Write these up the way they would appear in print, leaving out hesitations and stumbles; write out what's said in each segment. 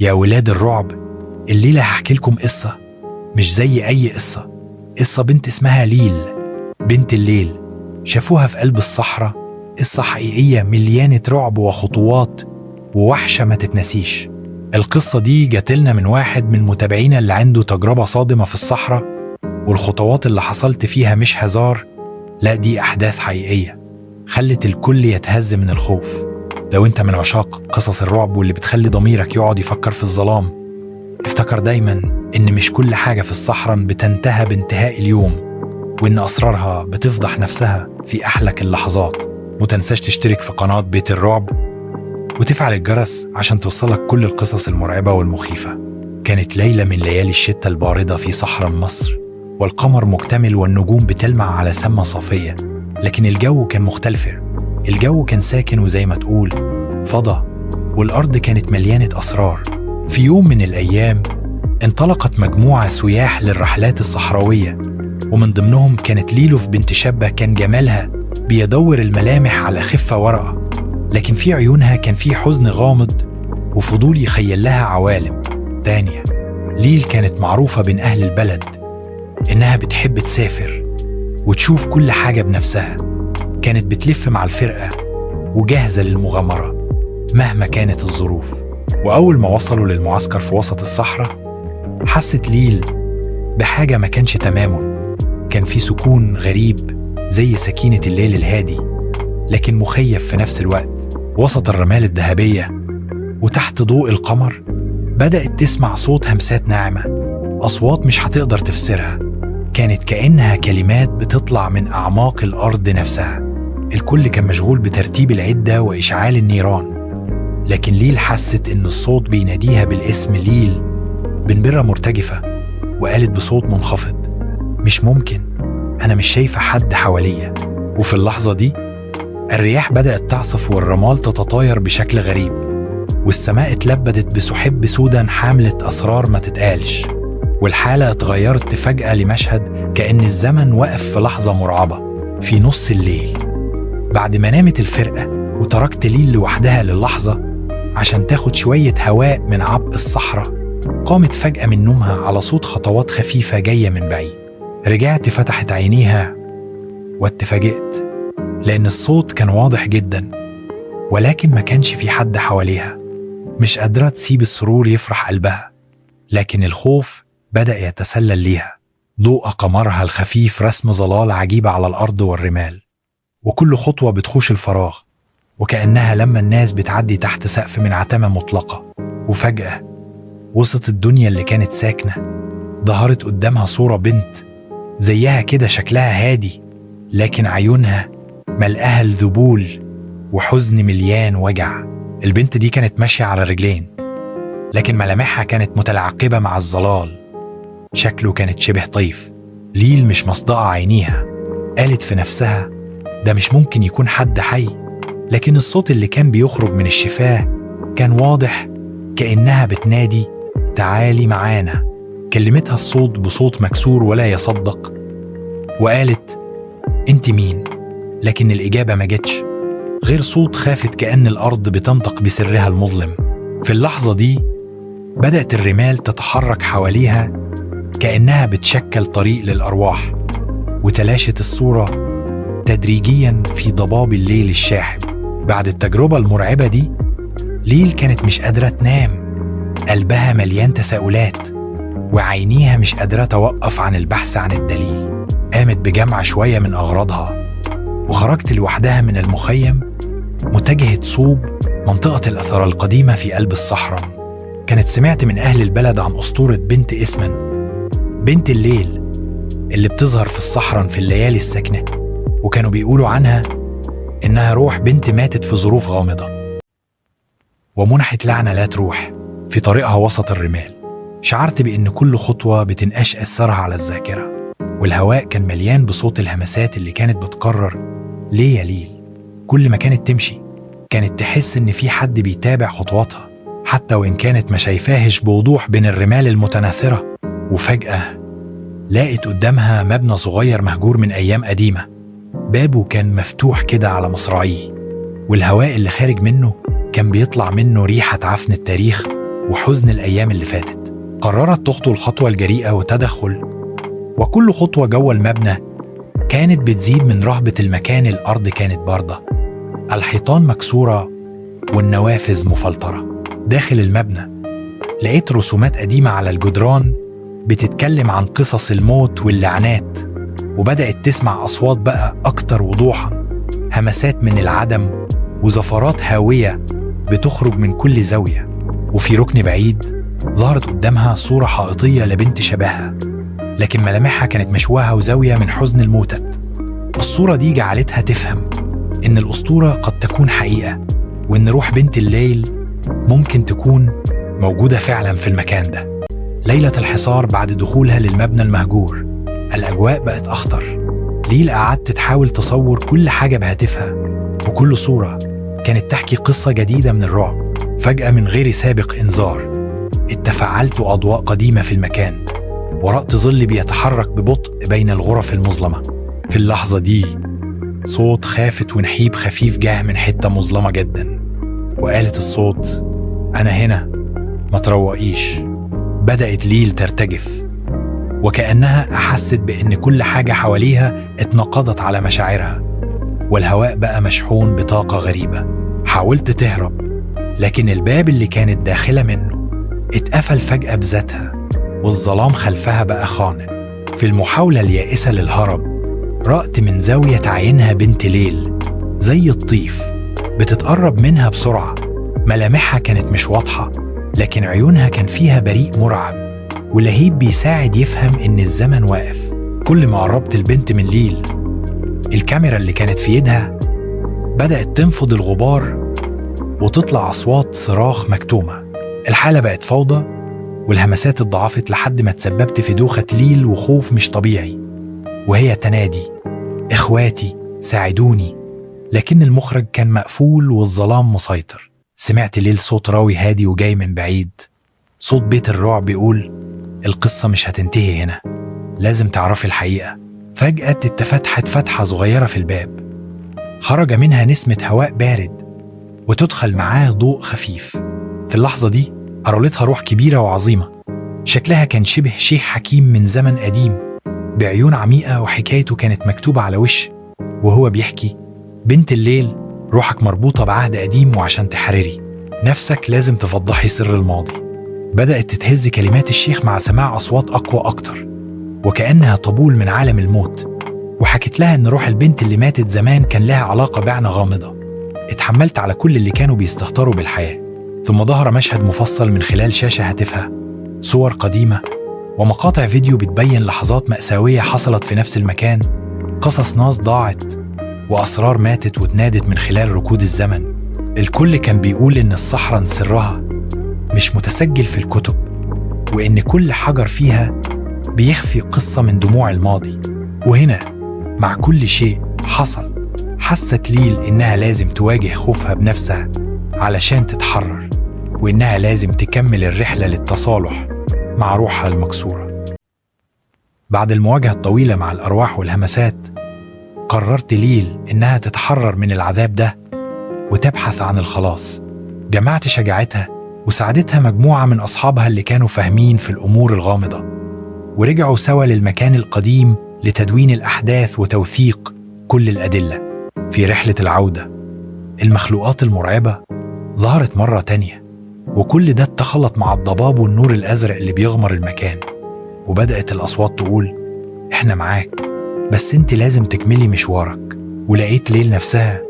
يا ولاد الرعب، الليلة هحكي لكم قصة مش زي أي قصة بنت اسمها ليل، بنت الليل. شافوها في قلب الصحراء، قصة حقيقية مليانة رعب وخطوات ووحشة ما تتنسيش. القصة دي جاتلنا من واحد من متابعينا اللي عنده تجربة صادمة في الصحراء، والخطوات اللي حصلت فيها مش هزار، لا دي أحداث حقيقية خلت الكل يتهز من الخوف. لو انت من عشاق قصص الرعب واللي بتخلي ضميرك يقعد يفكر في الظلام، افتكر دايما ان مش كل حاجة في الصحراء بتنتهى بانتهاء اليوم، وان اسرارها بتفضح نفسها في احلك اللحظات. وتنساش تشترك في قناة بيت الرعب وتفعل الجرس عشان توصلك كل القصص المرعبة والمخيفة. كانت ليلة من ليالي الشتاء الباردة في صحراء مصر، والقمر مكتمل والنجوم بتلمع على سما صافية، لكن الجو كان مختلف. الجو كان ساكن وزي ما تقول فضا، والأرض كانت مليانة أسرار. في يوم من الأيام انطلقت مجموعة سياح للرحلات الصحراوية، ومن ضمنهم كانت ليلو بنت شابة كان جمالها بيدور الملامح على خفة ورقة، لكن في عيونها كان في حزن غامض وفضول يخيل لها عوالم تانية. ليل كانت معروفة بين أهل البلد إنها بتحب تسافر وتشوف كل حاجة بنفسها. كانت بتلف مع الفرقة وجاهزة للمغامرة مهما كانت الظروف. وأول ما وصلوا للمعسكر في وسط الصحراء، حست ليل بحاجة ما كانش تمامه. كان في سكون غريب زي سكينة الليل الهادي، لكن مخيف في نفس الوقت. وسط الرمال الذهبية وتحت ضوء القمر بدأت تسمع صوت همسات ناعمة، أصوات مش هتقدر تفسرها. كانت كأنها كلمات بتطلع من أعماق الأرض نفسها. الكل كان مشغول بترتيب العدة وإشعال النيران، لكن ليل حست إن الصوت بيناديها بالاسم ليل بنبرة مرتجفة، وقالت بصوت منخفض: مش ممكن، أنا مش شايفة حد حواليا. وفي اللحظة دي الرياح بدأت تعصف والرمال تتطاير بشكل غريب، والسماء اتلبدت بسحب سودا حاملة أسرار ما تتقالش. والحالة اتغيرت فجأة لمشهد كأن الزمن وقف في لحظة مرعبة. في نص الليل بعد ما نامت الفرقة وتركت ليل لوحدها للحظة عشان تاخد شوية هواء من عبء الصحراء، قامت فجأة من نومها على صوت خطوات خفيفة جاية من بعيد. رجعت فتحت عينيها واتفاجئت لأن الصوت كان واضح جدا، ولكن ما كانش في حد حواليها. مش قادرة تسيب السرور يفرح قلبها، لكن الخوف بدأ يتسلل ليها. ضوء قمرها الخفيف رسم ظلال عجيبة على الأرض والرمال، وكل خطوة بتخوش الفراغ، وكأنها لما الناس بتعدي تحت سقف من عتمة مطلقة. وفجأة وسط الدنيا اللي كانت ساكنة ظهرت قدامها صورة بنت زيها كده، شكلها هادي لكن عيونها ملقاها الذبول وحزن مليان وجع. البنت دي كانت ماشية على رجلين، لكن ملامحها كانت متلعقبة مع الظلال. شكله كانت شبه طيف. ليل مش مصدقة عينيها، قالت في نفسها: ده مش ممكن يكون حد حي. لكن الصوت اللي كان بيخرج من الشفاه كان واضح، كأنها بتنادي: تعالي معانا. كلمتها الصوت بصوت مكسور ولا يصدق، وقالت: انت مين؟ لكن الإجابة ما جتش غير صوت خافت كأن الأرض بتنطق بسرها المظلم. في اللحظة دي بدأت الرمال تتحرك حواليها كأنها بتشكل طريق للأرواح، وتلاشت الصورة تدريجيا في ضباب الليل الشاحب. بعد التجربة المرعبة دي ليل كانت مش قادرة تنام، قلبها مليان تساؤلات وعينيها مش قادرة توقف عن البحث عن الدليل. قامت بجمع شوية من أغراضها وخرجت لوحدها من المخيم متجهة صوب منطقة الأثار القديمة في قلب الصحراء. كانت سمعت من أهل البلد عن أسطورة بنت اسمن، بنت الليل اللي بتظهر في الصحراء في الليالي الساكنة، وكانوا بيقولوا عنها إنها روح بنت ماتت في ظروف غامضة ومنحت لعنة لا تروح في طريقها وسط الرمال. شعرت بإن كل خطوة بتنقش أثرها على الذاكرة، والهواء كان مليان بصوت الهمسات اللي كانت بتكرر: ليه يا ليل؟ كل ما كانت تمشي كانت تحس إن في حد بيتابع خطواتها، حتى وإن كانت ما شايفاهش بوضوح بين الرمال المتناثرة. وفجأة لقت قدامها مبنى صغير مهجور من أيام قديمة، بابه كان مفتوح كده على مصراعيه، والهواء اللي خارج منه كان بيطلع منه ريحة عفن التاريخ وحزن الأيام اللي فاتت. قررت تخطو الخطوة الجريئة وتدخل، وكل خطوة جوه المبنى كانت بتزيد من رهبة المكان. الأرض كانت باردة، الحيطان مكسورة والنوافذ مفلترة. داخل المبنى لقيت رسومات قديمة على الجدران بتتكلم عن قصص الموت واللعنات، وبدأت تسمع أصوات بقى أكتر وضوحا، همسات من العدم وزفرات هاوية بتخرج من كل زاوية. وفي ركن بعيد ظهرت قدامها صورة حائطية لبنت شبهها، لكن ملامحها كانت مشوهة وزاوية من حزن الموتت. الصورة دي جعلتها تفهم إن الأسطورة قد تكون حقيقة، وإن روح بنت الليل ممكن تكون موجودة فعلا في المكان ده. ليلة الحصار بعد دخولها للمبنى المهجور، الأجواء بقت أخطر. ليل قعدت تحاول تصور كل حاجة بهاتفها، وكل صورة كانت تحكي قصة جديدة من الرعب. فجأة من غير سابق إنذار اتفاعلت أضواء قديمة في المكان، ورأت ظل بيتحرك ببطء بين الغرف المظلمة. في اللحظة دي صوت خافت ونحيب خفيف جاه من حتة مظلمة جدا، وقالت الصوت: أنا هنا، ما تروقيش. بدأت ليل ترتجف، وكأنها أحست بأن كل حاجة حواليها اتنقضت على مشاعرها، والهواء بقى مشحون بطاقة غريبة. حاولت تهرب، لكن الباب اللي كانت داخلة منه اتقفل فجأة بذاتها، والظلام خلفها بقى خانق. في المحاولة اليائسة للهرب، رأت من زاوية عينها بنت ليل زي الطيف بتتقرب منها بسرعة. ملامحها كانت مش واضحة، لكن عيونها كان فيها بريق مرعب، ولهيب بيساعد يفهم إن الزمن واقف. كل ما قربت البنت من ليل، الكاميرا اللي كانت في يدها بدأت تنفض الغبار وتطلع أصوات صراخ مكتومة. الحالة بقت فوضى، والهمسات اتضاعفت لحد ما تسببت في دوخة ليل وخوف مش طبيعي، وهي تنادي: إخواتي ساعدوني. لكن المخرج كان مقفول والظلام مسيطر. سمعت ليل صوت راوي هادي وجاي من بعيد، صوت بيت الرعب بيقول: القصة مش هتنتهي هنا، لازم تعرفي الحقيقة. فجأة اتفتحت فتحة صغيرة في الباب، خرج منها نسمة هواء بارد وتدخل معاه ضوء خفيف. في اللحظة دي قرلتها روح كبيرة وعظيمة، شكلها كان شبه شيخ حكيم من زمن قديم بعيون عميقة، وحكايته كانت مكتوبة على وشه وهو بيحكي: بنت الليل، روحك مربوطة بعهد قديم، وعشان تحرري نفسك لازم تفضحي سر الماضي. بدأت تتهز كلمات الشيخ مع سماع أصوات أقوى أكتر، وكأنها طبول من عالم الموت، وحكت لها إن روح البنت اللي ماتت زمان كان لها علاقة بعنة غامضة. اتحملت على كل اللي كانوا بيستهتروا بالحياة. ثم ظهر مشهد مفصل من خلال شاشة هاتفها، صور قديمة ومقاطع فيديو بتبين لحظات مأساوية حصلت في نفس المكان، قصص ناس ضاعت وأسرار ماتت واتنادت من خلال ركود الزمن. الكل كان بيقول إن الصحراء سرها مش متسجل في الكتب، وإن كل حجر فيها بيخفي قصة من دموع الماضي. وهنا مع كل شيء حصل، حست ليل إنها لازم تواجه خوفها بنفسها علشان تتحرر، وإنها لازم تكمل الرحلة للتصالح مع روحها المكسورة. بعد المواجهة الطويلة مع الأرواح والهمسات، قررت ليل إنها تتحرر من العذاب ده وتبحث عن الخلاص. جمعت شجاعتها وساعدتها مجموعة من أصحابها اللي كانوا فاهمين في الأمور الغامضة، ورجعوا سوا للمكان القديم لتدوين الأحداث وتوثيق كل الأدلة. في رحلة العودة، المخلوقات المرعبة ظهرت مرة تانية، وكل ده اتخلط مع الضباب والنور الأزرق اللي بيغمر المكان. وبدأت الأصوات تقول: إحنا معاك، بس أنت لازم تكملي مشوارك. ولقيت ليل نفسها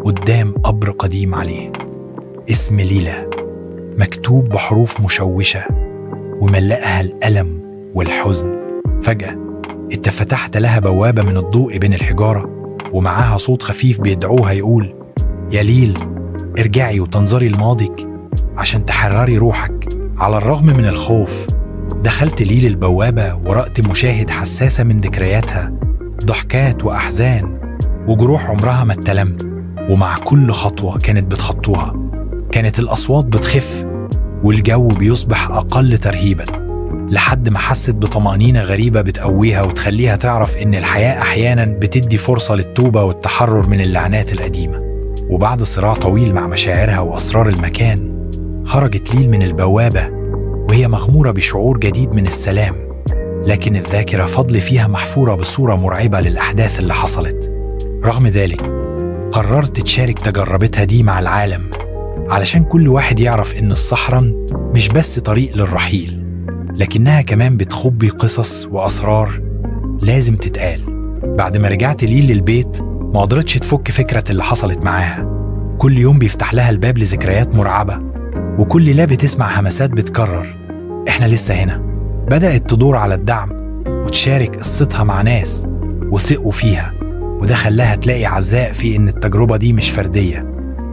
قدام قبر قديم عليه اسم ليلى مكتوب بحروف مشوشة وملأها الألم والحزن. فجأة اتفتحت لها بوابة من الضوء بين الحجارة، ومعاها صوت خفيف بيدعوها يقول: يا ليل، ارجعي وتنظري لماضيك عشان تحرري روحك. على الرغم من الخوف، دخلت ليل البوابة ورأت مشاهد حساسة من ذكرياتها، ضحكات وأحزان وجروح عمرها ما اتلم. ومع كل خطوة كانت بتخطوها كانت الأصوات بتخف والجو بيصبح أقل ترهيبا، لحد ما حست بطمأنينة غريبة بتقويها وتخليها تعرف إن الحياة أحيانا بتدي فرصة للتوبة والتحرر من اللعنات القديمة. وبعد صراع طويل مع مشاعرها وأسرار المكان، خرجت ليل من البوابة وهي مغمورة بشعور جديد من السلام، لكن الذاكرة فضل فيها محفورة بصورة مرعبة للأحداث اللي حصلت. رغم ذلك قررت تشارك تجربتها دي مع العالم، علشان كل واحد يعرف إن الصحراء مش بس طريق للرحيل، لكنها كمان بتخبي قصص وأسرار لازم تتقال. بعد ما رجعت ليل للبيت ما قدرتش تفك فكرة اللي حصلت معاها. كل يوم بيفتح لها الباب لذكريات مرعبة، وكل ليلة بتسمع همسات بتكرر إحنا لسه هنا. بدأت تدور على الدعم وتشارك قصتها مع ناس وثقوا فيها، وده خلاها تلاقي عزاء في إن التجربة دي مش فردية،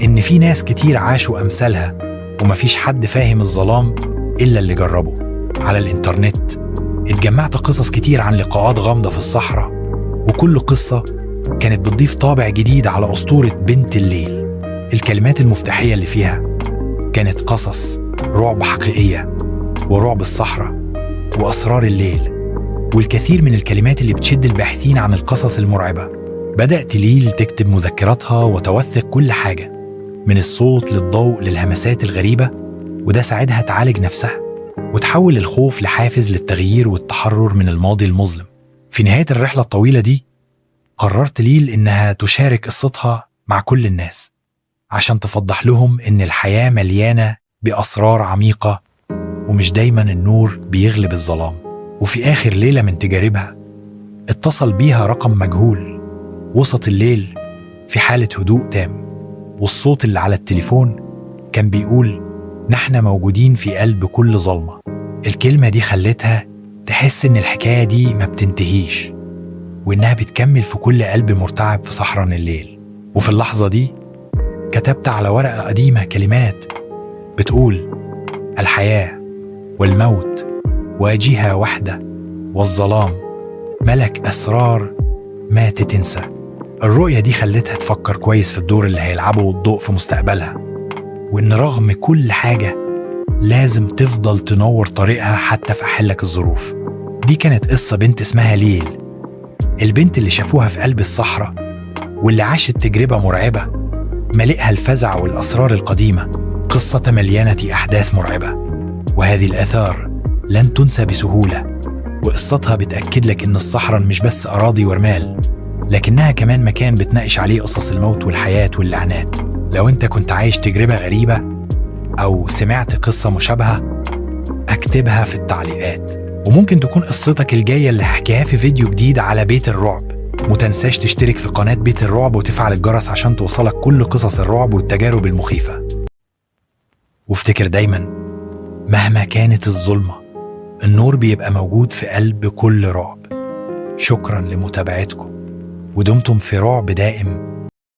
إن في ناس كتير عاشوا أمثالها ومفيش حد فاهم الظلام إلا اللي جربه. على الإنترنت اتجمعت قصص كتير عن لقاءات غامضة في الصحراء، وكل قصة كانت بتضيف طابع جديد على أسطورة بنت الليل. الكلمات المفتاحية اللي فيها كانت قصص رعب حقيقية، ورعب الصحراء، وأسرار الليل، والكثير من الكلمات اللي بتشد الباحثين عن القصص المرعبة. بدأت ليل تكتب مذكراتها وتوثق كل حاجة، من الصوت للضوء للهمسات الغريبة، وده ساعدها تعالج نفسها وتحول الخوف لحافز للتغيير والتحرر من الماضي المظلم. في نهاية الرحلة الطويلة دي قررت ليل إنها تشارك قصتها مع كل الناس، عشان تفضح لهم إن الحياة مليانة بأسرار عميقة، ومش دايما النور بيغلب الظلام. وفي آخر ليلة من تجاربها اتصل بيها رقم مجهول وسط الليل في حالة هدوء تام، والصوت اللي على التليفون كان بيقول نحن موجودين في قلب كل ظلمة. الكلمة دي خلتها تحس إن الحكاية دي ما بتنتهيش، وإنها بتكمل في كل قلب مرتعب في صحراء الليل. وفي اللحظة دي كتبت على ورقة قديمة كلمات بتقول الحياة والموت واجهة واحدة، والظلام ملك أسرار ما تنسى. الرؤية دي خلتها تفكر كويس في الدور اللي هيلعبه الضوء في مستقبلها، وإن رغم كل حاجة لازم تفضل تنور طريقها حتى في أحلك الظروف. دي كانت قصة بنت اسمها ليل، البنت اللي شافوها في قلب الصحراء واللي عاشت تجربة مرعبة ملئها الفزع والأسرار القديمة. قصة مليانة أحداث مرعبة، وهذه الآثار لن تنسى بسهولة. وقصتها بتأكد لك إن الصحراء مش بس أراضي ورمال، لكنها كمان مكان بتناقش عليه قصص الموت والحياة واللعنات. لو أنت كنت عايش تجربة غريبة أو سمعت قصة مشابهة اكتبها في التعليقات، وممكن تكون قصتك الجاية اللي هحكيها في فيديو جديد على بيت الرعب. متنساش تشترك في قناة بيت الرعب وتفعل الجرس عشان توصلك كل قصص الرعب والتجارب المخيفة. وافتكر دايما مهما كانت الظلمة النور بيبقى موجود في قلب كل رعب. شكرا لمتابعتكم، ودمتم في رعب دائم